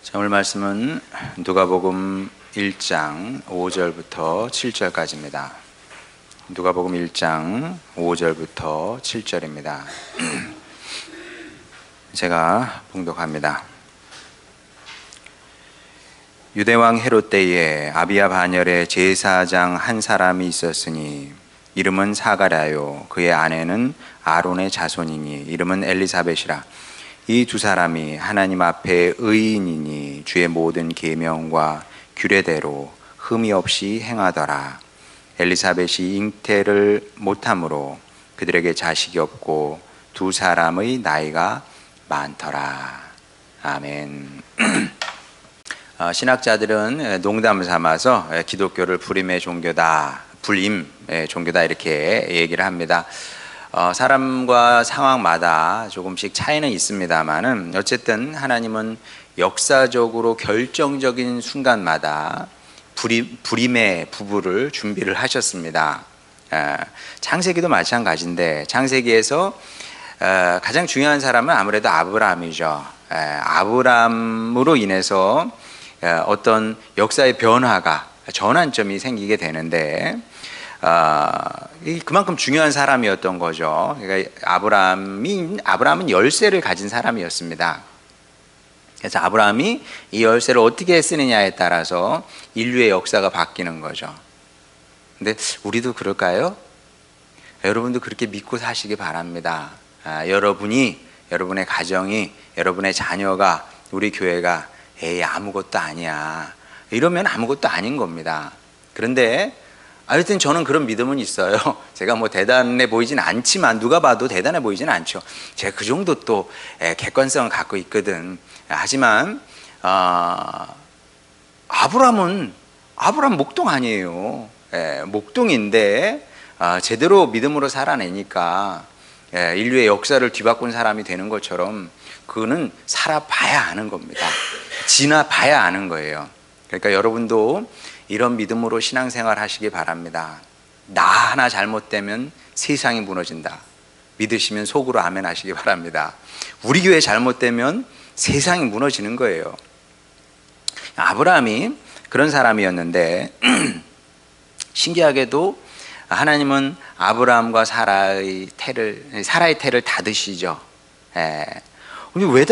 자, 오늘 말씀은 누가복음 1장 5절부터 7절까지입니다. 누가복음 1장 5절부터 7절입니다. 제가 봉독합니다. 유대왕 헤롯 때에 아비야 반열에 제사장 한 사람이 있었으니 이름은 사가랴요 그의 아내는 아론의 자손이니 이름은 엘리사벳이라. 이 두 사람이 하나님 앞에 의인이니 주의 모든 계명과 규례대로 흠이 없이 행하더라. 엘리사벳이 잉태를 못함으로 그들에게 자식이 없고 두 사람의 나이가 많더라. 아멘. 신학자들은 농담 삼아서 기독교를 불임의 종교다, 불임의 종교다 이렇게 얘기를 합니다. 사람과 상황마다 조금씩 차이는 있습니다만은 어쨌든 하나님은 역사적으로 결정적인 순간마다 불임의 부부를 준비를 하셨습니다. 창세기도 마찬가지인데 창세기에서 가장 중요한 사람은 아무래도 아브라함이죠. 아브라함으로 인해서 어떤 역사의 변화가 전환점이 생기게 되는데 그만큼 중요한 사람이었던 거죠. 그러니까 아브라함은 열쇠를 가진 사람이었습니다. 그래서 아브라함이 이 열쇠를 어떻게 쓰느냐에 따라서 인류의 역사가 바뀌는 거죠. 근데 우리도 그럴까요? 여러분도 그렇게 믿고 사시기 바랍니다. 여러분의 가정이, 여러분의 자녀가, 우리 교회가 에이 아무것도 아니야 이러면 아무것도 아닌 겁니다. 그런데 하여튼 저는 그런 믿음은 있어요. 제가 뭐 대단해 보이진 않지만 누가 봐도 대단해 보이진 않죠. 제가 그 정도 또 객관성을 갖고 있거든. 하지만 아브라함 목동 아니에요. 목동인데 제대로 믿음으로 살아내니까 인류의 역사를 뒤바꾼 사람이 되는 것처럼 그거는 살아봐야 아는 겁니다. 지나봐야 아는 거예요. 그러니까 여러분도 이런 믿음으로 신앙생활 하시기 바랍니다. 나 하나 잘못되면 세상이 무너진다. 믿으시면 속으로 아멘 하시기 바랍니다. 우리 교회 잘못되면 세상이 무너지는 거예요. 아브라함이 그런 사람이었는데 신기하게도 하나님은 아브라함과 사라의 태를 닫으시죠. 왜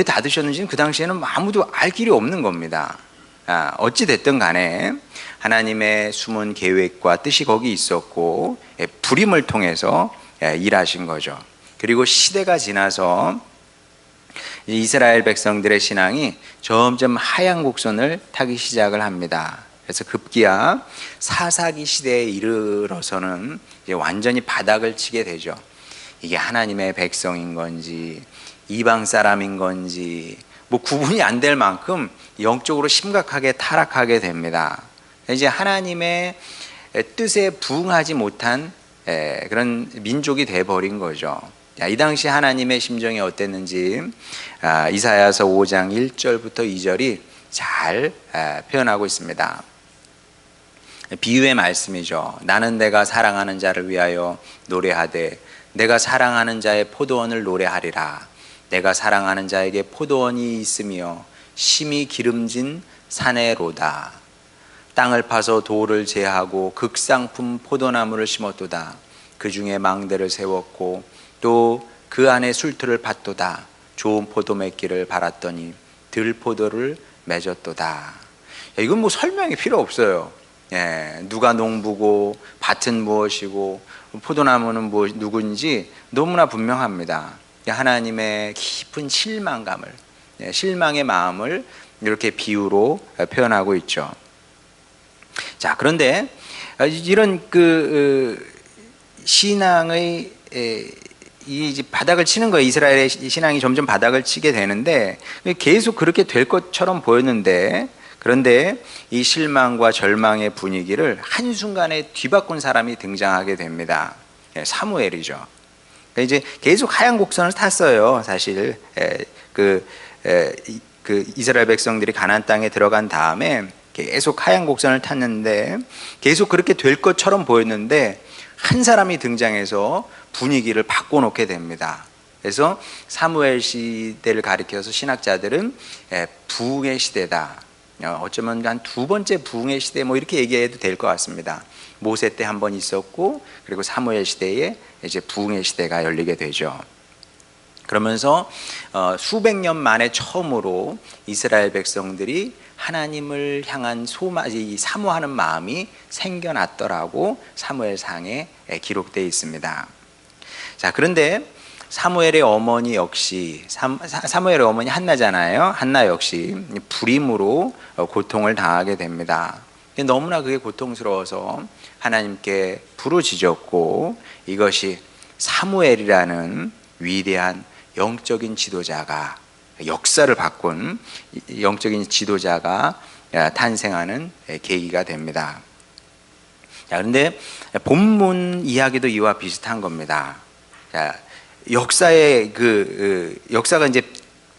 닫으셨는지는 그 당시에는 아무도 알 길이 없는 겁니다. 어찌 됐든 간에 하나님의 숨은 계획과 뜻이 거기 있었고 불임을 통해서 일하신 거죠. 그리고 시대가 지나서 이스라엘 백성들의 신앙이 점점 하향 곡선을 타기 시작을 합니다. 그래서 급기야 사사기 시대에 이르러서는 이제 완전히 바닥을 치게 되죠. 이게 하나님의 백성인 건지 이방 사람인 건지 뭐 구분이 안 될 만큼 영적으로 심각하게 타락하게 됩니다. 이제 하나님의 뜻에 부응하지 못한 그런 민족이 돼버린 거죠. 이 당시 하나님의 심정이 어땠는지 이사야서 5장 1절부터 2절이 잘 표현하고 있습니다. 비유의 말씀이죠. 나는 내가 사랑하는 자를 위하여 노래하되 내가 사랑하는 자의 포도원을 노래하리라. 내가 사랑하는 자에게 포도원이 있으며 심히 기름진 사내로다. 땅을 파서 돌을 제하고 극상품 포도나무를 심었도다. 그 중에 망대를 세웠고 또 그 안에 술틀을 팠도다. 좋은 포도 맺기를 바랐더니 들포도를 맺었도다. 이건 뭐 설명이 필요 없어요. 누가 농부고 밭은 무엇이고 포도나무는 누군지 너무나 분명합니다. 하나님의 깊은 실망의 마음을 이렇게 비유로 표현하고 있죠. 자, 그런데 이런 신앙의 이 바닥을 치는 거예요. 이스라엘의 신앙이 점점 바닥을 치게 되는데 계속 그렇게 될 것처럼 보였는데 그런데 이 실망과 절망의 분위기를 한순간에 뒤바꾼 사람이 등장하게 됩니다. 사무엘이죠. 이제 계속 하향 곡선을 탔어요. 사실 그 이스라엘 백성들이 가나안 땅에 들어간 다음에 계속 하향 곡선을 탔는데 계속 그렇게 될 것처럼 보였는데 한 사람이 등장해서 분위기를 바꿔놓게 됩니다. 그래서 사무엘 시대를 가리켜서 신학자들은 부흥의 시대다. 어쩌면 한 두 번째 부흥의 시대 뭐 이렇게 얘기해도 될 것 같습니다. 모세 때 한 번 있었고 그리고 사무엘 시대에 이제 부흥의 시대가 열리게 되죠. 그러면서 수백 년 만에 처음으로 이스라엘 백성들이 하나님을 향한 사모하는 마음이 생겨났더라고 사무엘상에 기록되어 있습니다. 자, 그런데 사무엘의 어머니 역시 사무엘의 어머니 한나잖아요. 한나 역시 불임으로 고통을 당하게 됩니다. 너무나 그게 고통스러워서 하나님께 부르짖었고 이것이 사무엘이라는 위대한 영적인 지도자가 역사를 바꾼 영적인 지도자가 탄생하는 계기가 됩니다. 자, 그런데 본문 이야기도 이와 비슷한 겁니다. 자, 역사의 역사가 이제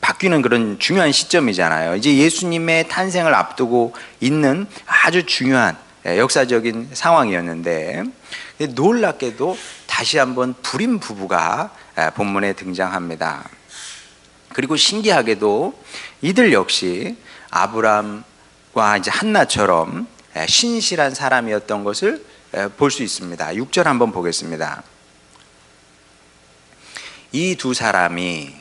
바뀌는 그런 중요한 시점이잖아요. 이제 예수님의 탄생을 앞두고 있는 아주 중요한 역사적인 상황이었는데 놀랍게도 다시 한번 불임 부부가 본문에 등장합니다. 그리고 신기하게도 이들 역시 아브람과 이제 한나처럼 신실한 사람이었던 것을 볼 수 있습니다. 6절 한번 보겠습니다. 이 두 사람이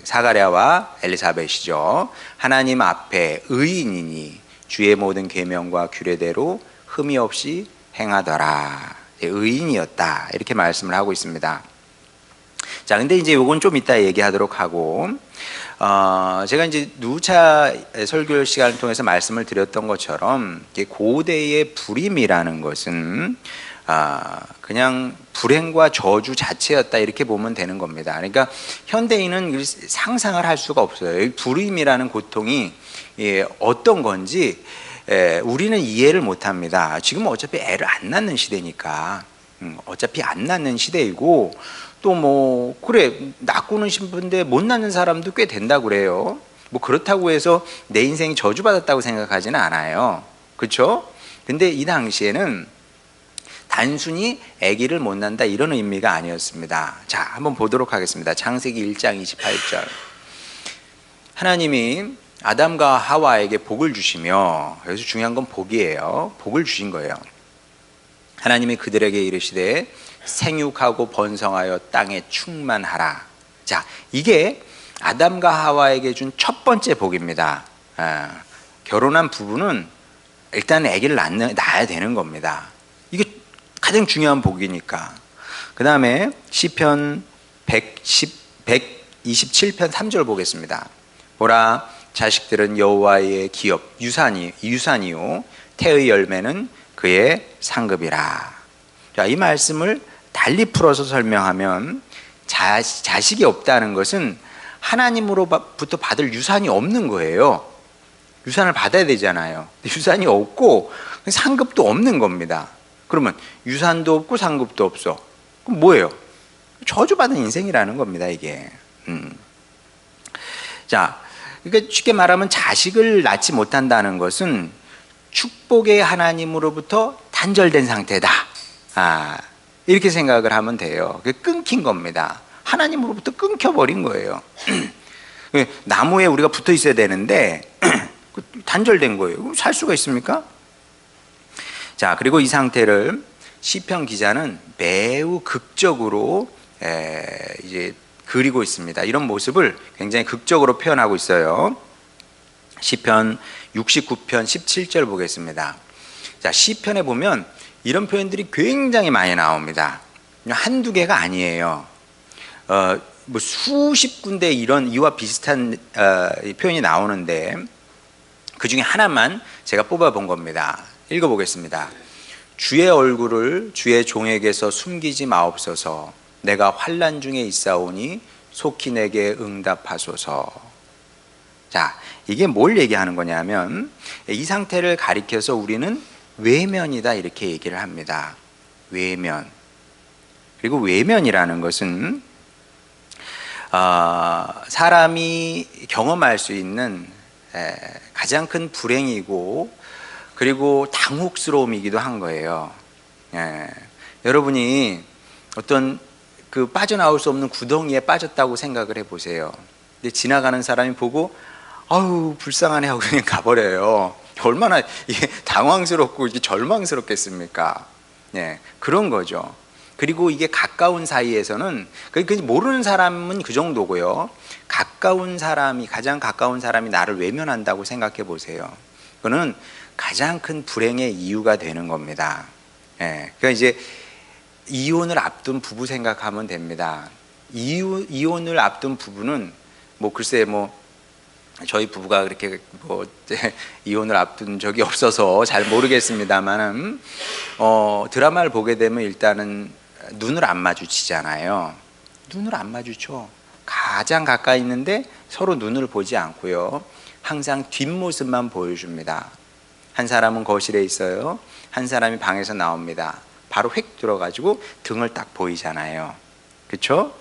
사가랴와 엘리사벳이죠. 하나님 앞에 의인이니 주의 모든 계명과 규례대로 흠이 없이 행하더라. 의인이었다 이렇게 말씀을 하고 있습니다. 자, 근데 이제 요건 좀 이따 얘기하도록 하고 제가 이제 누차 설교 시간을 통해서 말씀을 드렸던 것처럼 고대의 불임이라는 것은 그냥 불행과 저주 자체였다 이렇게 보면 되는 겁니다. 그러니까 현대인은 상상을 할 수가 없어요. 불임이라는 고통이 어떤 건지 우리는 이해를 못합니다. 지금 어차피 애를 안 낳는 시대니까 어차피 안 낳는 시대이고 또 뭐 그래 낳고는 싶은데 못 낳는 사람도 꽤 된다 그래요. 뭐 그렇다고 해서 내 인생이 저주받았다고 생각하지는 않아요. 그렇죠? 근데 이 당시에는 단순히 아기를 못 낳는다 이런 의미가 아니었습니다. 자, 한번 보도록 하겠습니다. 창세기 1장 28절. 하나님이 아담과 하와에게 복을 주시며, 여기서 중요한 건 복이에요. 복을 주신 거예요. 하나님이 그들에게 이르시되 생육하고 번성하여 땅에 충만하라. 자, 이게 아담과 하와에게 준 첫 번째 복입니다. 결혼한 부부는 일단 아기를 낳아야 되는 겁니다. 이게 가장 중요한 복이니까. 그 다음에 시편 127편 3절 보겠습니다. 보라, 자식들은 여호와의 기업 유산이요 태의 열매는 그의 상급이라. 자, 이 말씀을 달리 풀어서 설명하면 자식이 없다는 것은 하나님으로부터 받을 유산이 없는 거예요. 유산을 받아야 되잖아요. 유산이 없고 상급도 없는 겁니다. 그러면 유산도 없고 상급도 없어. 그럼 뭐예요? 저주받은 인생이라는 겁니다, 이게. 자, 그러니까 쉽게 말하면 자식을 낳지 못한다는 것은 축복의 하나님으로부터 단절된 상태다. 이렇게 생각을 하면 돼요. 그게 끊긴 겁니다. 하나님으로부터 끊겨버린 거예요. 나무에 우리가 붙어 있어야 되는데 단절된 거예요. 그럼 살 수가 있습니까? 자, 그리고 이 상태를 시편 기자는 매우 극적으로 이제 그리고 있습니다. 이런 모습을 굉장히 극적으로 표현하고 있어요. 시편 69편 17절 보겠습니다. 자, 시편에 보면 이런 표현들이 굉장히 많이 나옵니다. 한두 개가 아니에요. 뭐 수십 군데 이런 이와 비슷한 표현이 나오는데 그 중에 하나만 제가 뽑아본 겁니다. 읽어보겠습니다. 주의 얼굴을 주의 종에게서 숨기지 마옵소서. 내가 환난 중에 있사오니 속히 내게 응답하소서. 자, 이게 뭘 얘기하는 거냐면 이 상태를 가리켜서 우리는 외면이다 이렇게 얘기를 합니다. 외면. 그리고 외면이라는 것은 사람이 경험할 수 있는 가장 큰 불행이고 그리고 당혹스러움이기도 한 거예요. 여러분이 어떤 그 빠져나올 수 없는 구덩이에 빠졌다고 생각을 해보세요. 근데 지나가는 사람이 보고 아유 불쌍하네 하고 그냥 가버려요. 얼마나 이게 당황스럽고 이게 절망스럽겠습니까? 네, 그런 거죠. 그리고 이게 가까운 사이에서는 모르는 사람은 그 정도고요. 가까운 사람이 가장 가까운 사람이 나를 외면한다고 생각해 보세요. 그거는 가장 큰 불행의 이유가 되는 겁니다. 예, 그러니까 이제 이혼을 앞둔 부부 생각하면 됩니다. 이혼을 앞둔 부부는 뭐 글쎄 뭐 저희 부부가 그렇게 뭐 이혼을 앞둔 적이 없어서 잘 모르겠습니다만은 드라마를 보게 되면 일단은 눈을 안 마주치잖아요. 눈을 안 마주쳐. 가장 가까이 있는데 서로 눈을 보지 않고요. 항상 뒷모습만 보여줍니다. 한 사람은 거실에 있어요. 한 사람이 방에서 나옵니다. 바로 획 들어가지고 등을 딱 보이잖아요. 그렇죠?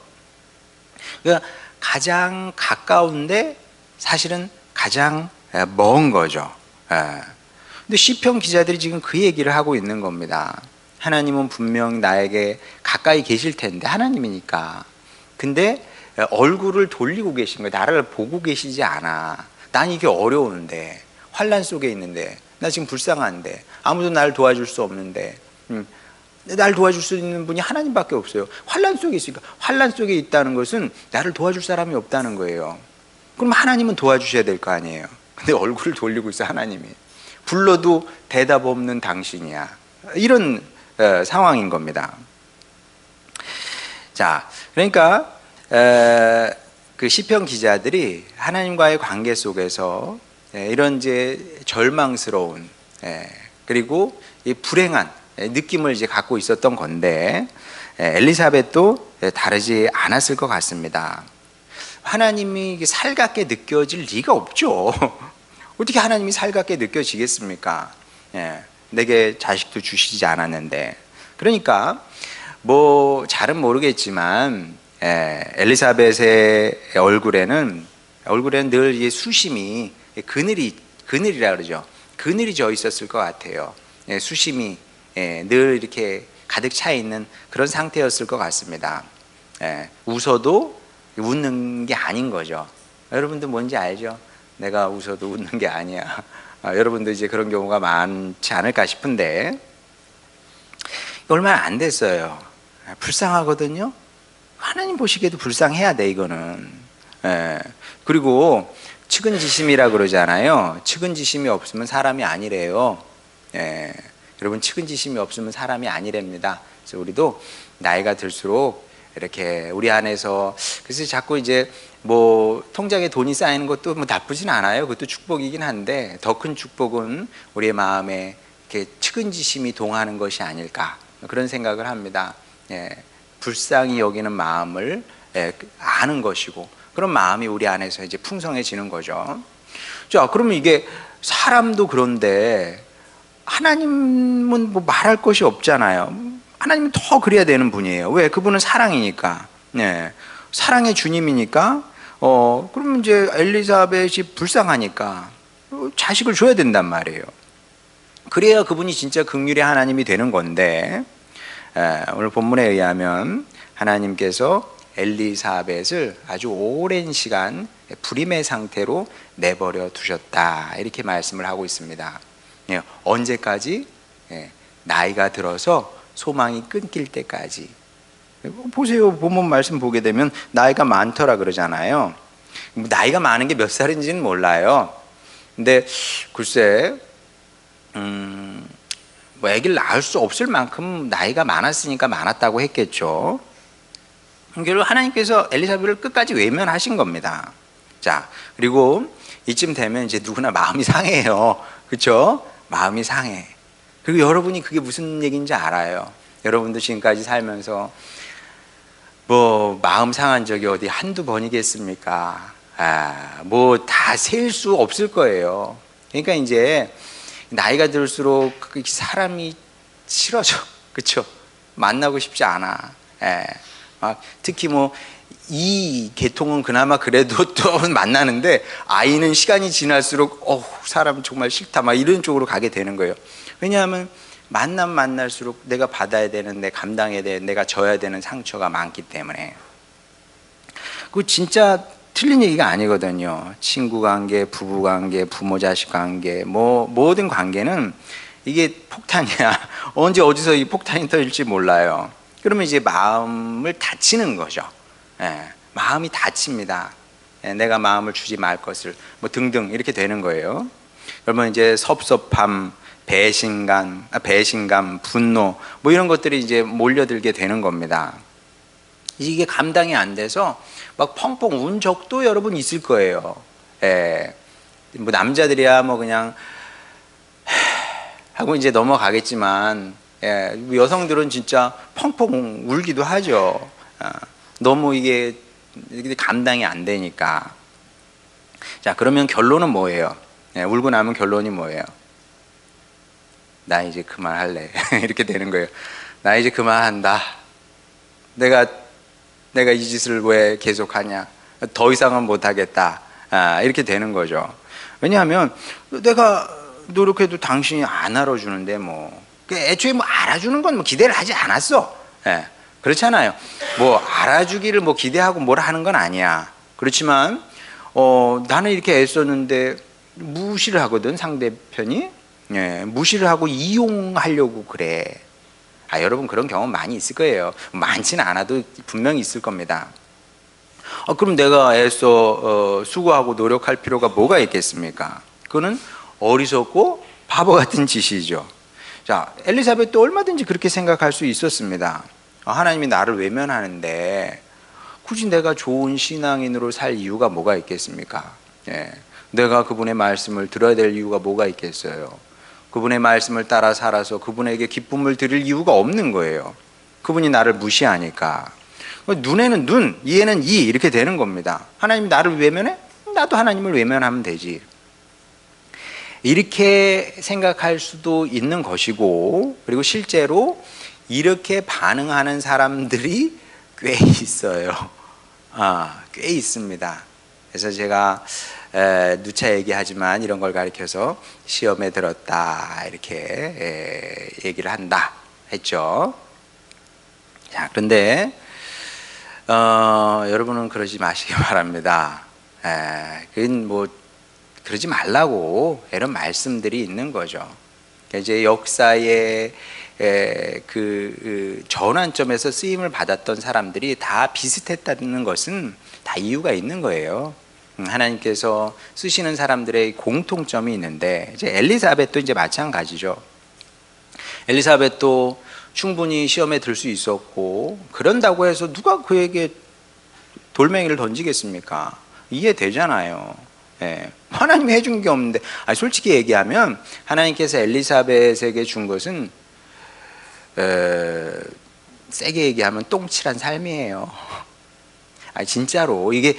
그러니까 가장 가까운데 사실은 가장 먼 거죠. 근데 시편 기자들이 지금 그 얘기를 하고 있는 겁니다. 하나님은 분명 나에게 가까이 계실 텐데, 하나님이니까. 근데 얼굴을 돌리고 계신 거예요. 나를 보고 계시지 않아. 난 이게 어려운데, 환난 속에 있는데, 나 지금 불쌍한데, 아무도 나를 도와줄 수 없는데, 날 도와줄 수 있는 분이 하나님밖에 없어요. 환난 속에 있으니까. 환난 속에 있다는 것은 나를 도와줄 사람이 없다는 거예요. 그럼 하나님은 도와주셔야 될 거 아니에요. 근데 얼굴을 돌리고 있어, 하나님이. 불러도 대답 없는 당신이야. 이런 상황인 겁니다. 자, 그러니까 그 시편 기자들이 하나님과의 관계 속에서 이런 이제 절망스러운 그리고 이 불행한 느낌을 이제 갖고 있었던 건데, 엘리사벳도 다르지 않았을 것 같습니다. 하나님이 살갑게 느껴질 리가 없죠. 어떻게 하나님이 살갑게 느껴지겠습니까? 내게 자식도 주시지 않았는데. 그러니까 뭐 잘은 모르겠지만 엘리사벳의 얼굴에는 늘 이 수심이 그늘이라 그러죠. 그늘이 져 있었을 것 같아요. 수심이 늘 이렇게 가득 차 있는 그런 상태였을 것 같습니다. 웃어도 웃는 게 아닌 거죠. 여러분들 뭔지 알죠? 내가 웃어도 웃는 게 아니야. 여러분도 이제 그런 경우가 많지 않을까 싶은데, 얼마 안 됐어요. 불쌍하거든요. 하나님 보시기에도 불쌍해야 돼, 이거는. 그리고 측은지심이라 그러잖아요. 측은지심이 없으면 사람이 아니래요. 여러분, 측은지심이 없으면 사람이 아니랍니다. 그래서 우리도 나이가 들수록 이렇게 우리 안에서, 그래서 자꾸 이제 뭐 통장에 돈이 쌓이는 것도 뭐 나쁘진 않아요. 그것도 축복이긴 한데, 더 큰 축복은 우리의 마음에 이렇게 측은지심이 동하는 것이 아닐까, 그런 생각을 합니다. 불쌍히 여기는 마음을 아는 것이고, 그런 마음이 우리 안에서 이제 풍성해지는 거죠. 자, 그러면 이게 사람도 그런데 하나님은 뭐 말할 것이 없잖아요. 하나님은 더 그래야 되는 분이에요. 왜? 그분은 사랑이니까. 사랑의 주님이니까. 그러면 이제 엘리사벳이 불쌍하니까 자식을 줘야 된단 말이에요. 그래야 그분이 진짜 긍휼의 하나님이 되는 건데, 오늘 본문에 의하면 하나님께서 엘리사벳을 아주 오랜 시간 불임의 상태로 내버려 두셨다, 이렇게 말씀을 하고 있습니다. 언제까지? 나이가 들어서 소망이 끊길 때까지. 보세요, 본문 말씀 보게 되면 나이가 많더라 그러잖아요. 나이가 많은 게 몇 살인지는 몰라요. 근데 글쎄 뭐 아기를 낳을 수 없을 만큼 나이가 많았으니까 많았다고 했겠죠. 결국 하나님께서 엘리사벳을 끝까지 외면하신 겁니다. 자, 그리고 이쯤 되면 이제 누구나 마음이 상해요. 그렇죠? 마음이 상해. 그리고 여러분이 그게 무슨 얘기인지 알아요. 여러분도 지금까지 살면서 뭐 마음 상한 적이 어디 한두 번이겠습니까? 뭐 다 셀 수 없을 거예요. 그러니까 이제 나이가 들수록 사람이 싫어져. 그렇죠? 만나고 싶지 않아. 특히 뭐 이 계통은 그나마 그래도 또 만나는데, 아이는 시간이 지날수록 사람 정말 싫다, 막 이런 쪽으로 가게 되는 거예요. 왜냐하면 만날수록 내가 받아야 되는, 내 감당해야 되는, 내가 져야 되는 상처가 많기 때문에. 그거 진짜 틀린 얘기가 아니거든요. 친구 관계, 부부 관계, 부모 자식 관계, 뭐 모든 관계는 이게 폭탄이야. 언제 어디서 이 폭탄이 터질지 몰라요. 그러면 이제 마음을 다치는 거죠. 예, 마음이 다칩니다. 예, 내가 마음을 주지 말 것을 뭐 등등 이렇게 되는 거예요. 그러면 이제 섭섭함, 배신감, 분노 뭐 이런 것들이 이제 몰려들게 되는 겁니다. 이게 감당이 안 돼서 막 펑펑 운 적도 여러분 있을 거예요. 예. 뭐 남자들이야 뭐 그냥 하고 이제 넘어가겠지만, 예, 여성들은 진짜 펑펑 울기도 하죠. 너무 이게 감당이 안 되니까. 자, 그러면 결론은 뭐예요? 예, 울고 나면 결론이 뭐예요? 나 이제 그만할래. 이렇게 되는 거예요. 나 이제 그만한다. 내가 이 짓을 왜 계속하냐? 더 이상은 못하겠다. 이렇게 되는 거죠. 왜냐하면 내가 노력해도 당신이 안 알아주는데 뭐 애초에 뭐 알아주는 건 뭐 기대를 하지 않았어. 예, 그렇잖아요. 뭐 알아주기를 뭐 기대하고 뭘 하는 건 아니야. 그렇지만 나는 이렇게 애썼는데 무시를 하거든, 상대편이. 예, 무시를 하고 이용하려고 그래. 여러분 그런 경험 많이 있을 거예요. 많지는 않아도 분명히 있을 겁니다. 그럼 내가 애써 수고하고 노력할 필요가 뭐가 있겠습니까? 그거는 어리석고 바보 같은 짓이죠. 자, 엘리사벳도 얼마든지 그렇게 생각할 수 있었습니다. 하나님이 나를 외면하는데 굳이 내가 좋은 신앙인으로 살 이유가 뭐가 있겠습니까? 예, 내가 그분의 말씀을 들어야 될 이유가 뭐가 있겠어요? 그분의 말씀을 따라 살아서 그분에게 기쁨을 드릴 이유가 없는 거예요. 그분이 나를 무시하니까. 눈에는 눈, 이에는 이 이렇게 되는 겁니다. 하나님이 나를 외면해? 나도 하나님을 외면하면 되지. 이렇게 생각할 수도 있는 것이고, 그리고 실제로 이렇게 반응하는 사람들이 꽤 있어요. 꽤 있습니다. 그래서 제가 누차 얘기하지만 이런 걸 가리켜서 시험에 들었다 이렇게 얘기를 한다 했죠. 자, 그런데 여러분은 그러지 마시기 바랍니다. 그건 뭐 그러지 말라고 이런 말씀들이 있는 거죠. 이제 역사의 그 전환점에서 쓰임을 받았던 사람들이 다 비슷했다는 것은 다 이유가 있는 거예요. 하나님께서 쓰시는 사람들의 공통점이 있는데, 이제 엘리사벳도 이제 마찬가지죠. 엘리사벳도 충분히 시험에 들 수 있었고, 그런다고 해서 누가 그에게 돌멩이를 던지겠습니까? 이해되잖아요. 예. 하나님이 해준 게 없는데, 솔직히 얘기하면 하나님께서 엘리사벳에게 준 것은 세게 얘기하면 똥칠한 삶이에요. 진짜로 이게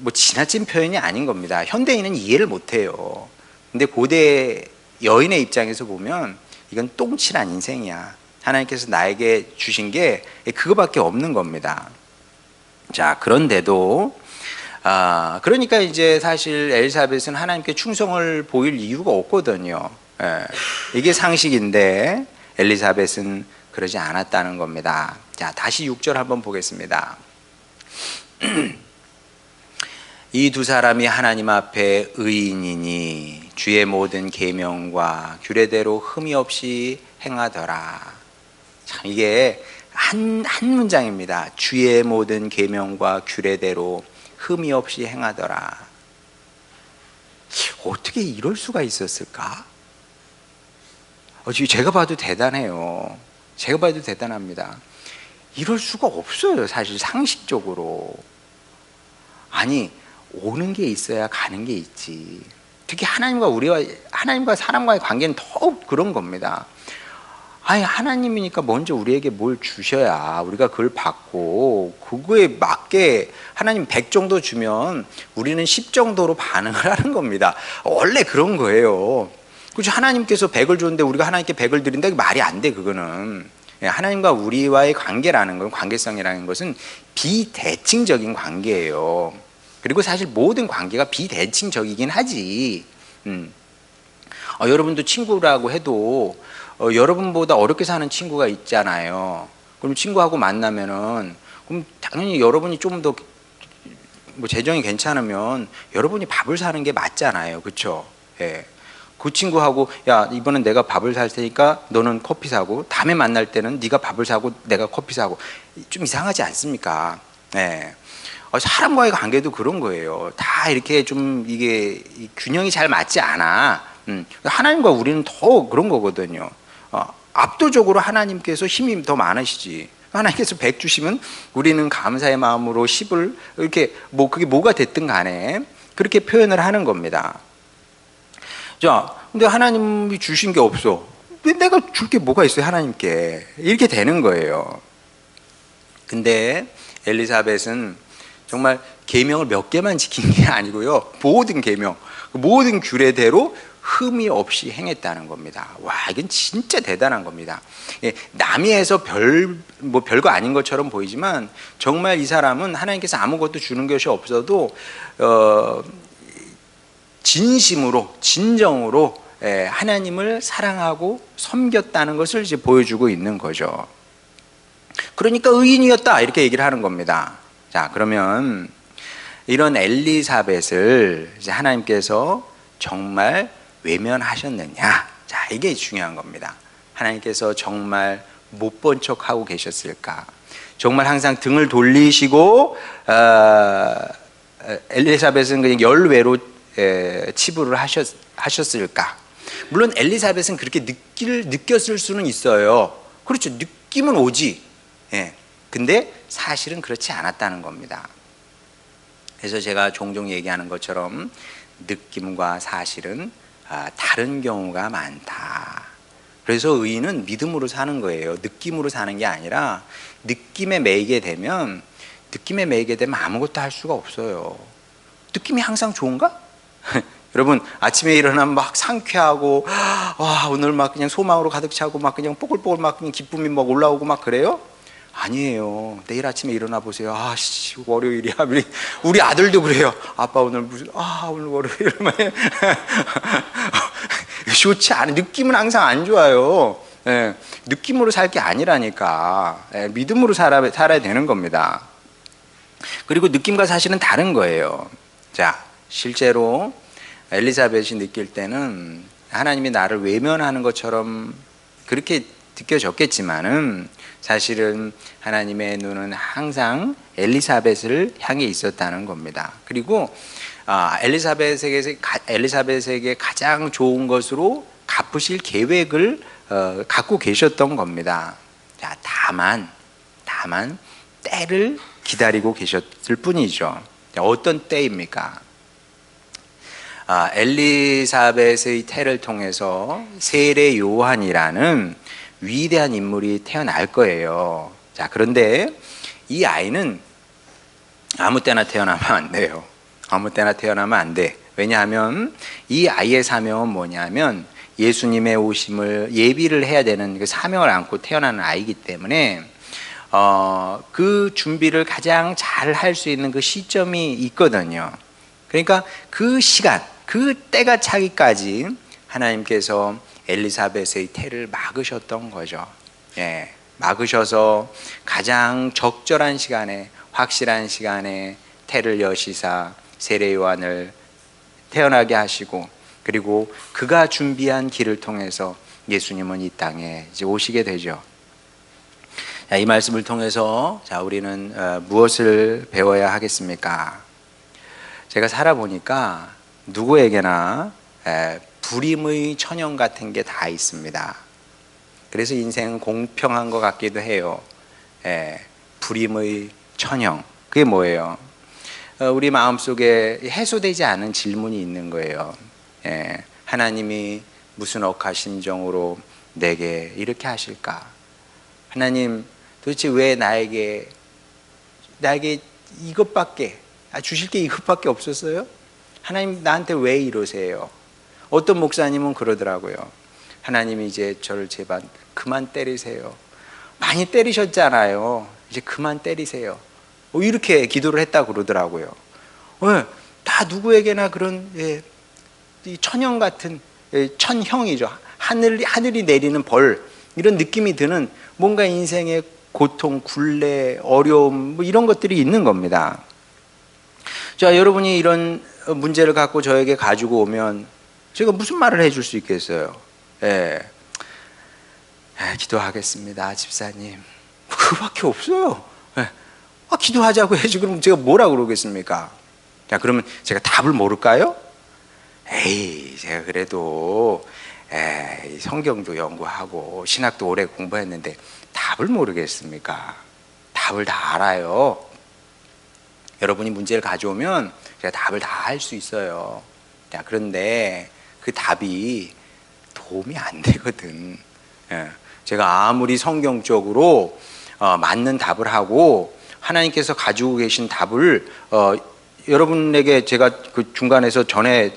뭐 지나친 표현이 아닌 겁니다. 현대인은 이해를 못해요. 근데 고대 여인의 입장에서 보면 이건 똥칠한 인생이야. 하나님께서 나에게 주신 게 그거밖에 없는 겁니다. 자, 그런데도 그러니까 이제 사실 엘리사벳은 하나님께 충성을 보일 이유가 없거든요. 이게 상식인데 엘리사벳은 그러지 않았다는 겁니다. 자, 다시 6절 한번 보겠습니다. 이 두 사람이 하나님 앞에 의인이니 주의 모든 계명과 규례대로 흠이 없이 행하더라. 참, 이게 한 문장입니다. 주의 모든 계명과 규례대로 흠이 없이 행하더라. 어떻게 이럴 수가 있었을까? 제가 봐도 대단해요. 제가 봐도 대단합니다. 이럴 수가 없어요. 사실 상식적으로. 아니, 오는 게 있어야 가는 게 있지. 특히 하나님과 사람과의 관계는 더욱 그런 겁니다. 하나님이니까 먼저 우리에게 뭘 주셔야 우리가 그걸 받고, 그거에 맞게 하나님 100 정도 주면 우리는 10 정도로 반응을 하는 겁니다. 원래 그런 거예요. 그렇죠? 하나님께서 100을 줬는데 우리가 하나님께 100을 드린다? 말이 안 돼, 그거는. 하나님과 우리와의 관계라는 건, 관계성이라는 것은 비대칭적인 관계예요. 그리고 사실 모든 관계가 비대칭적이긴 하지. 여러분도 친구라고 해도 여러분보다 어렵게 사는 친구가 있잖아요. 그럼 친구하고 만나면은 그럼 당연히 여러분이 좀 더 뭐 재정이 괜찮으면 여러분이 밥을 사는 게 맞잖아요. 그렇죠? 예. 그 친구하고 야 이번엔 내가 밥을 살 테니까 너는 커피 사고 다음에 만날 때는 네가 밥을 사고 내가 커피 사고 좀 이상하지 않습니까? 예. 사람과의 관계도 그런 거예요. 다 이렇게 좀 이게 균형이 잘 맞지 않아. 하나님과 우리는 더 그런 거거든요. 압도적으로 하나님께서 힘이 더 많으시지. 하나님께서 100 주시면 우리는 감사의 마음으로 10을 이렇게 뭐 그게 뭐가 됐든 간에 그렇게 표현을 하는 겁니다. 자, 근데 하나님이 주신 게 없어. 내가 줄 게 뭐가 있어요, 하나님께. 이렇게 되는 거예요. 근데 엘리사벳은 정말 계명을 몇 개만 지킨 게 아니고요. 모든 계명, 모든 규례대로 흠이 없이 행했다는 겁니다. 와, 이건 진짜 대단한 겁니다. 예, 남이 해서 별거 아닌 것처럼 보이지만 정말 이 사람은 하나님께서 아무것도 주는 것이 없어도 진심으로 진정으로 하나님을 사랑하고 섬겼다는 것을 이제 보여주고 있는 거죠. 그러니까 의인이었다 이렇게 얘기를 하는 겁니다. 자, 그러면 이런 엘리사벳을 이제 하나님께서 정말 외면하셨느냐? 자, 이게 중요한 겁니다. 하나님께서 정말 못 본 척하고 계셨을까? 정말 항상 등을 돌리시고 엘리사벳은 그냥 열외로 치부를 하셨을까? 물론 엘리사벳은 그렇게 느꼈을 수는 있어요. 그렇죠. 느낌은 오지. 예. 근데 사실은 그렇지 않았다는 겁니다. 그래서 제가 종종 얘기하는 것처럼 느낌과 사실은 다른 경우가 많다. 그래서 의인은 믿음으로 사는 거예요. 느낌으로 사는 게 아니라 느낌에 매이게 되면 아무것도 할 수가 없어요. 느낌이 항상 좋은가? 여러분 아침에 일어나면 막 상쾌하고 와 오늘 막 그냥 소망으로 가득 차고 막 그냥 뽀글뽀글 막 그냥 기쁨이 막 올라오고 막 그래요? 아니에요. 내일 아침에 일어나 보세요. 아씨 월요일이야. 우리 아들도 그래요. 아빠 오늘 오늘 월요일 좋지 않아. 느낌은 항상 안 좋아요. 예, 느낌으로 살 게 아니라니까. 믿음으로 살아야 되는 겁니다. 그리고 느낌과 사실은 다른 거예요. 자, 실제로 엘리사벳이 느낄 때는 하나님이 나를 외면하는 것처럼 그렇게 느껴졌겠지만은 사실은 하나님의 눈은 항상 엘리사벳을 향해 있었다는 겁니다. 그리고 엘리사벳에게 가장 좋은 것으로 갚으실 계획을 갖고 계셨던 겁니다. 자, 다만 때를 기다리고 계셨을 뿐이죠. 자, 어떤 때입니까? 엘리사벳의 태를 통해서 세례 요한이라는 위대한 인물이 태어날 거예요. 자, 그런데 이 아이는 아무 때나 태어나면 안 돼요. 아무 때나 태어나면 안 돼. 왜냐하면 이 아이의 사명은 뭐냐면 예수님의 오심을 예비를 해야 되는 그 사명을 안고 태어나는 아이이기 때문에 그 준비를 가장 잘 할 수 있는 그 시점이 있거든요. 그러니까 그 시간, 그 때가 차기까지 하나님께서 엘리사벳의 태를 막으셨던 거죠. 예, 막으셔서 가장 적절한 시간에, 확실한 시간에 태를 여시사 세례 요한을 태어나게 하시고, 그리고 그가 준비한 길을 통해서 예수님은 이 땅에 이제 오시게 되죠. 자, 이 말씀을 통해서 우리는 무엇을 배워야 하겠습니까? 제가 살아보니까 누구에게나 불임의 천형 같은 게 다 있습니다. 그래서 인생은 공평한 것 같기도 해요. 불임의 천형. 그게 뭐예요? 우리 마음속에 해소되지 않은 질문이 있는 거예요. 하나님이 무슨 억하심정으로 내게 이렇게 하실까? 하나님 도대체 왜 나에게 이것밖에 주실 게 이것밖에 없었어요? 하나님 나한테 왜 이러세요? 어떤 목사님은 그러더라고요. 하나님이 이제 저를 제발 그만 때리세요. 많이 때리셨잖아요. 이제 그만 때리세요. 이렇게 기도를 했다고 그러더라고요. 다 누구에게나 그런 이 천형 같은 천형이죠. 하늘이 내리는 벌, 이런 느낌이 드는 뭔가 인생의 고통, 굴레, 어려움 뭐 이런 것들이 있는 겁니다. 자, 여러분이 이런 문제를 갖고 저에게 가지고 오면 제가 무슨 말을 해줄 수 있겠어요? 예. 기도하겠습니다, 집사님. 그거밖에 없어요. 예. 기도하자고 해야지. 그럼 제가 뭐라 그러겠습니까? 자, 그러면 제가 답을 모를까요? 에이, 제가 그래도 성경도 연구하고 신학도 오래 공부했는데 답을 모르겠습니까? 답을 다 알아요. 여러분이 문제를 가져오면 제가 답을 다 할 수 있어요. 자, 그런데 그 답이 도움이 안 되거든. 제가 아무리 성경적으로 맞는 답을 하고 하나님께서 가지고 계신 답을 여러분에게 제가 그 중간에서 전해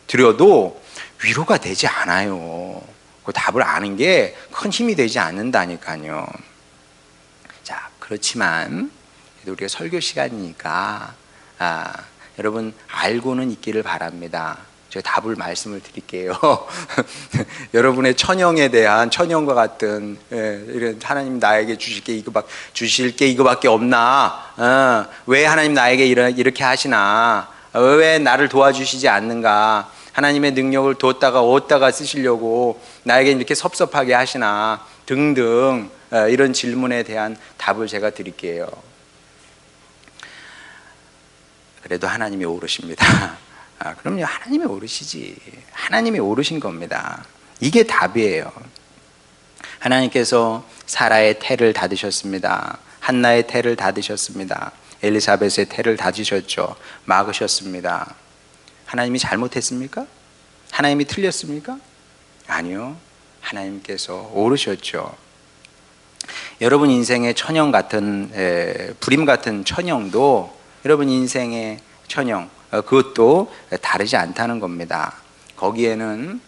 드려도 위로가 되지 않아요. 그 답을 아는 게 큰 힘이 되지 않는다니까요. 자, 그렇지만 우리가 설교 시간이니까 여러분 알고는 있기를 바랍니다. 제가 답을 말씀을 드릴게요. 여러분의 천영에 대한 천영과 같은 이런 하나님 나에게 주실 게 이거밖에 없나? 왜 하나님 나에게 이렇게 하시나? 왜 나를 도와주시지 않는가? 하나님의 능력을 뒀다가 어디다가 쓰시려고 나에게 이렇게 섭섭하게 하시나? 등등 이런 질문에 대한 답을 제가 드릴게요. 그래도 하나님이 오르십니다. 그럼요, 하나님이 오르시지. 하나님이 오르신 겁니다. 이게 답이에요. 하나님께서 사라의 태를 닫으셨습니다. 한나의 태를 닫으셨습니다. 엘리사벳의 태를 닫으셨죠. 막으셨습니다. 하나님이 잘못했습니까? 하나님이 틀렸습니까? 아니요. 하나님께서 오르셨죠. 여러분 인생의 천영 같은 불임 같은 천영도 여러분 인생의 천영 그것도 다르지 않다는 겁니다. 거기에는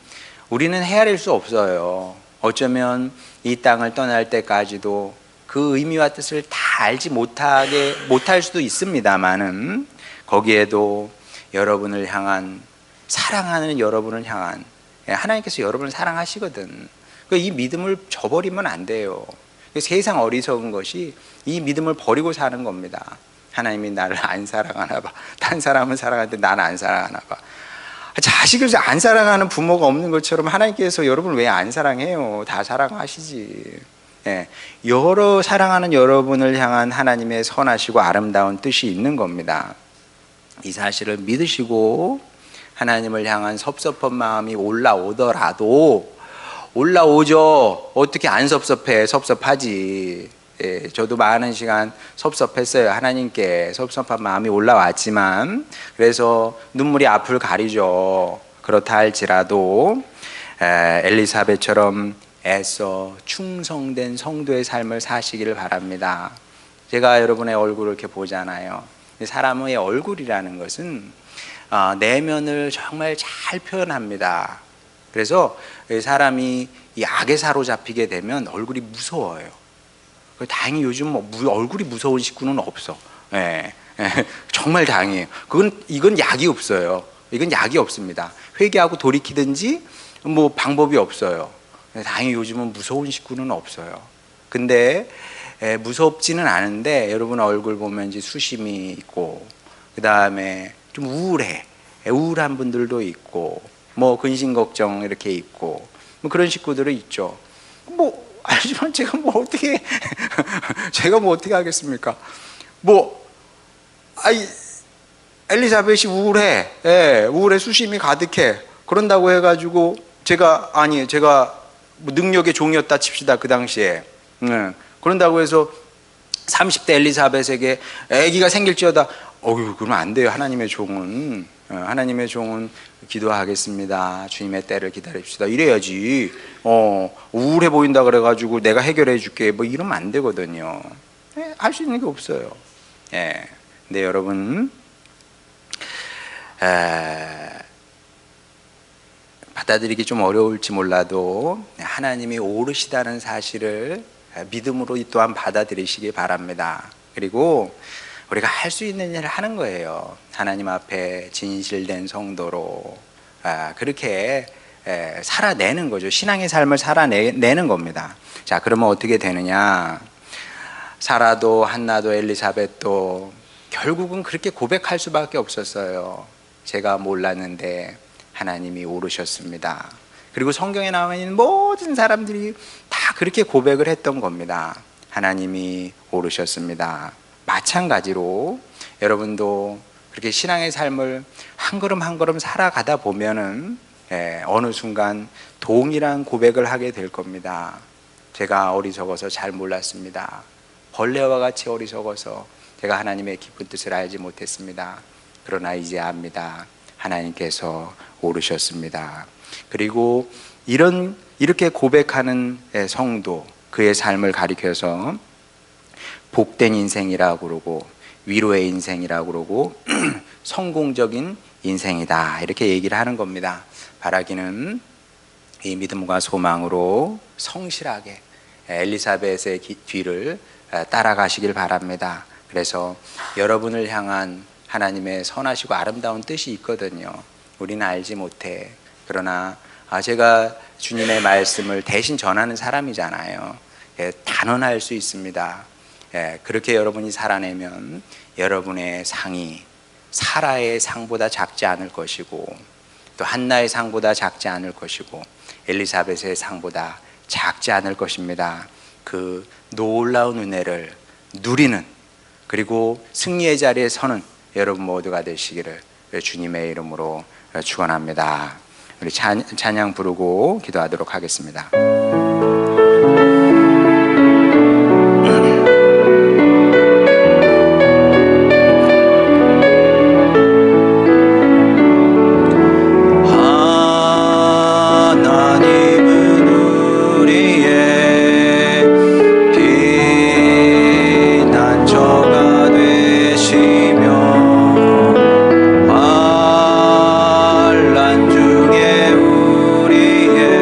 우리는 헤아릴 수 없어요. 어쩌면 이 땅을 떠날 때까지도 그 의미와 뜻을 다 알지 못할 수도 있습니다만은 거기에도 여러분을 향한 사랑하는 여러분을 향한 하나님께서 여러분을 사랑하시거든. 이 믿음을 저버리면 안 돼요. 세상 어리석은 것이 이 믿음을 버리고 사는 겁니다. 하나님이 나를 안 사랑하나 봐. 딴 사람은 사랑하는데 나는 안 사랑하나 봐. 자식을 안 사랑하는 부모가 없는 것처럼 하나님께서 여러분을 왜 안 사랑해요? 다 사랑하시지. 여러 사랑하는 여러분을 향한 하나님의 선하시고 아름다운 뜻이 있는 겁니다. 이 사실을 믿으시고 하나님을 향한 섭섭한 마음이 올라오더라도 올라오죠. 어떻게 안 섭섭해? 섭섭하지. 저도 많은 시간 섭섭했어요. 하나님께 섭섭한 마음이 올라왔지만 그래서 눈물이 앞을 가리죠. 그렇다 할지라도 엘리사벳처럼 애써 충성된 성도의 삶을 사시기를 바랍니다. 제가 여러분의 얼굴을 이렇게 보잖아요. 사람의 얼굴이라는 것은 내면을 정말 잘 표현합니다. 그래서 사람이 이 악에 사로잡히게 되면 얼굴이 무서워요. 다행히 요즘 얼굴이 무서운 식구는 없어. 정말 다행이에요. 이건 약이 없어요. 이건 약이 없습니다. 회개하고 돌이키든지 뭐 방법이 없어요. 다행히 요즘은 무서운 식구는 없어요. 근데 무섭지는 않은데 여러분 얼굴 보면 이제 수심이 있고 그 다음에 좀 우울한 분들도 있고 뭐 근심 걱정 이렇게 있고 뭐 그런 식구들은 있죠. 알지만 제가 어떻게 제가 어떻게 하겠습니까? 엘리사벳이 우울해. 우울해 수심이 가득해. 그런다고 해가지고 제가 능력의 종이었다 칩시다 그 당시에. 그런다고 해서 30대 엘리사벳에게 아기가 생길지어다. 그러면 안 돼요. 하나님의 종은 기도하겠습니다. 주님의 때를 기다립시다. 이래야지. 우울해 보인다 그래가지고 내가 해결해 줄게. 이러면 안 되거든요. 할 수 있는 게 없어요. 근데 여러분, 받아들이기 좀 어려울지 몰라도 하나님이 오르시다는 사실을 믿음으로 또한 받아들이시기 바랍니다. 그리고 우리가 할 수 있는 일을 하는 거예요. 하나님 앞에 진실된 성도로 그렇게 살아내는 거죠. 신앙의 삶을 살아내는 겁니다. 자, 그러면 어떻게 되느냐? 사라도 한나도 엘리사벳도 결국은 그렇게 고백할 수밖에 없었어요. 제가 몰랐는데 하나님이 오르셨습니다. 그리고 성경에 나와 있는 모든 사람들이 다 그렇게 고백을 했던 겁니다. 하나님이 오르셨습니다. 마찬가지로 여러분도 그렇게 신앙의 삶을 한 걸음 한 걸음 살아가다 보면은 어느 순간 동일한 고백을 하게 될 겁니다. 제가 어리석어서 잘 몰랐습니다. 벌레와 같이 어리석어서 제가 하나님의 깊은 뜻을 알지 못했습니다. 그러나 이제 압니다. 하나님께서 오르셨습니다. 그리고 이렇게 고백하는 성도, 그의 삶을 가리켜서 복된 인생이라고 그러고 위로의 인생이라고 그러고 성공적인 인생이다, 이렇게 얘기를 하는 겁니다. 바라기는 이 믿음과 소망으로 성실하게 엘리사벳의 뒤를 따라가시길 바랍니다. 그래서 여러분을 향한 하나님의 선하시고 아름다운 뜻이 있거든요. 우리는 알지 못해. 그러나 제가 주님의 말씀을 대신 전하는 사람이잖아요. 단언할 수 있습니다. 그렇게 여러분이 살아내면 여러분의 상이 사라의 상보다 작지 않을 것이고, 또 한나의 상보다 작지 않을 것이고, 엘리사벳의 상보다 작지 않을 것입니다. 그 놀라운 은혜를 누리는, 그리고 승리의 자리에 서는 여러분 모두가 되시기를 주님의 이름으로 축원합니다. 우리 찬양 부르고 기도하도록 하겠습니다. 환난 중에 우리의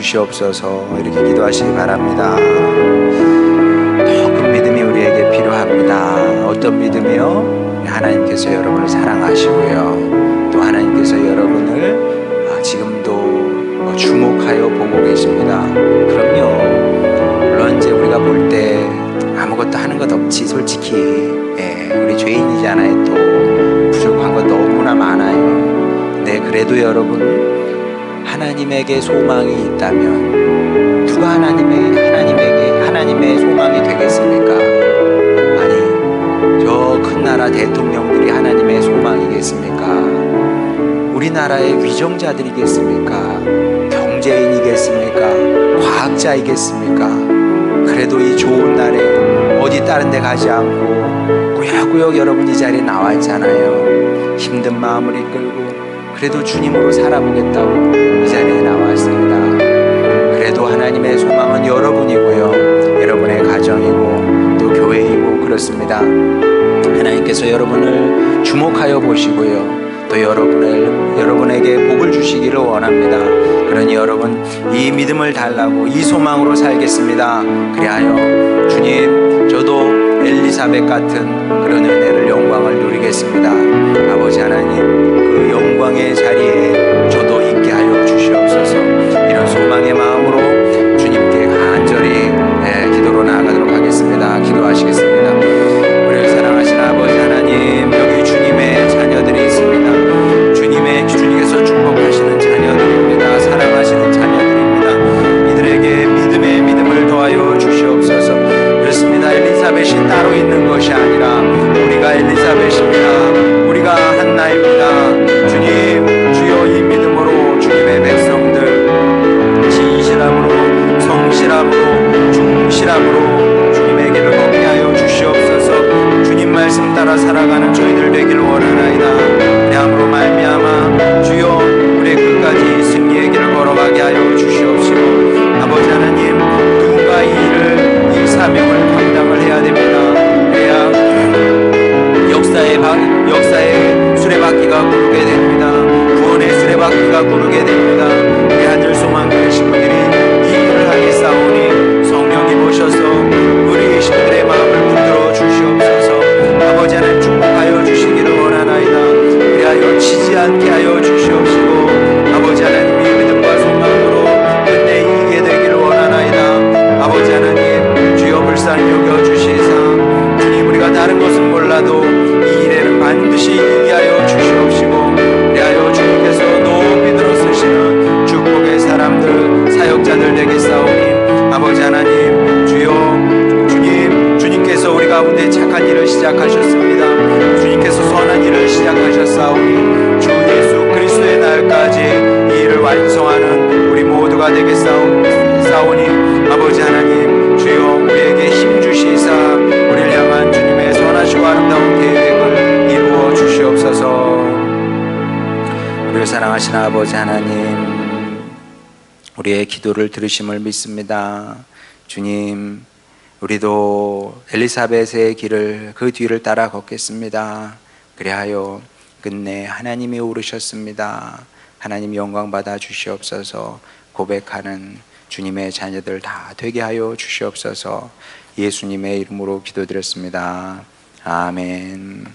주시옵소서. 이렇게 기도하시기 바랍니다. 더 큰 믿음이 우리에게 필요합니다. 어떤 믿음이요? 하나님께서 여러분을 사랑하시고요, 또 하나님께서 여러분을 지금도 주목하여 보고 계십니다. 그럼요, 물론 이제 우리가 볼 때 아무것도 하는 것 없지, 솔직히 우리 죄인이잖아요. 또 부족한 것 너무나 많아요. 근데 그래도 여러분, 하나님에게 소망이 있다면 누가 하나님의 소망이 되겠습니까? 아니, 저 큰 나라 대통령들이 하나님의 소망이겠습니까? 우리나라의 위정자들이겠습니까? 경제인이겠습니까? 과학자이겠습니까? 그래도 이 좋은 날에 어디 다른 데 가지 않고 꾸역꾸역 여러분 이 자리에 나와 있잖아요. 힘든 마음을 이끌고 그래도 주님으로 살아보겠다고 이 자리에 나왔습니다. 그래도 하나님의 소망은 여러분이고요, 여러분의 가정이고 또 교회이고 그렇습니다. 하나님께서 여러분을 주목하여 보시고요, 또 여러분에게 복을 주시기를 원합니다. 그러니 여러분, 이 믿음을 달라고 이 소망으로 살겠습니다. 그리하여 주님, 저도 엘리사벳 같은 그런 은혜를, 영광을 누리겠습니다. 아버지 하나님, 그 영광의 자리에 저도 있게 하여 주시옵소서. 이런 소망의 마음으로 주님께 간절히 기도로 나아가도록 하겠습니다. 기도하시겠습니다. 우리를 사랑하시는 아버지 하나님, 여기 주님의 자녀들이 있습니다. 주님께서 축복하시는 자녀들입니다. 사랑하시는 자녀들입니다. 이들에게 믿음을 더하여 주시옵소서. 그렇습니다. 엘리사벳이 따로 있는 것이 아니라 우리가 엘리사벳입니다. 우리가 한나입니다. 주님, 주여 이 믿음으로 주님의 백성들 진실함으로, 성실함으로, 충실함으로 주님의 길을 걷게 하여 주시옵소서. 주님 말씀 따라 살아가는 저희들 되기를 원하나이다. 그리함으로 말미암아 주여 우리의 끝까지 승리의 길을 걸어가게 하여 주시옵시고, 아버지 하나님, 누군가 이 사명을 감당을 해야 됩니다. 그래야 역사의 수레바퀴가 구르게 됩니다. 구원의 수레바퀴가 구르게 됩니다. 우리 하늘 소망 되신 분들이 이 일을 하게 싸우니 성령이 오셔서 우리 식구들의 마음을 붙들어 주시옵소서. 아버지 하나님, 축복하여 주시기를 원하나이다. 그리하여 치지 않게 하여 주시옵시고, 아버지 하나님, 이 믿음과 소망으로 끝내 이기게 되기를 원하나이다. 아버지 하나님, 주여 불쌍히 여겨주시사 주님, 우리가 다른 것은 몰라도 이 일에는 반드시 이기게 하여 주시옵시고, 그리하여 주님께서 높이 들어 쓰시는 축복의 사람들, 사역자들 되게 싸우니 아버지 하나님, 주여 주님께서 우리 가운데 착한 일을 시작하셨습니다. 주님께서 선한 일을 시작하셨사오니 주 예수 그리스도의 날까지 이 일을 완성하는 우리 모두가 되게 싸우니 아버지 하나님, 주여 우리에게 힘 주시사 우리를 향한 주님의 선하시고 아름다운 계획을 이루어 주시옵소서. 우리를 사랑하시는 아버지 하나님, 우리의 기도를 들으심을 믿습니다. 주님, 우리도 엘리사벳의 길을, 그 뒤를 따라 걷겠습니다. 그리하여 끝내 하나님이 오르셨습니다. 하나님 영광 받아 주시옵소서. 고백하는 주님의 자녀들 다 되게 하여 주시옵소서. 예수님의 이름으로 기도드렸습니다. 아멘.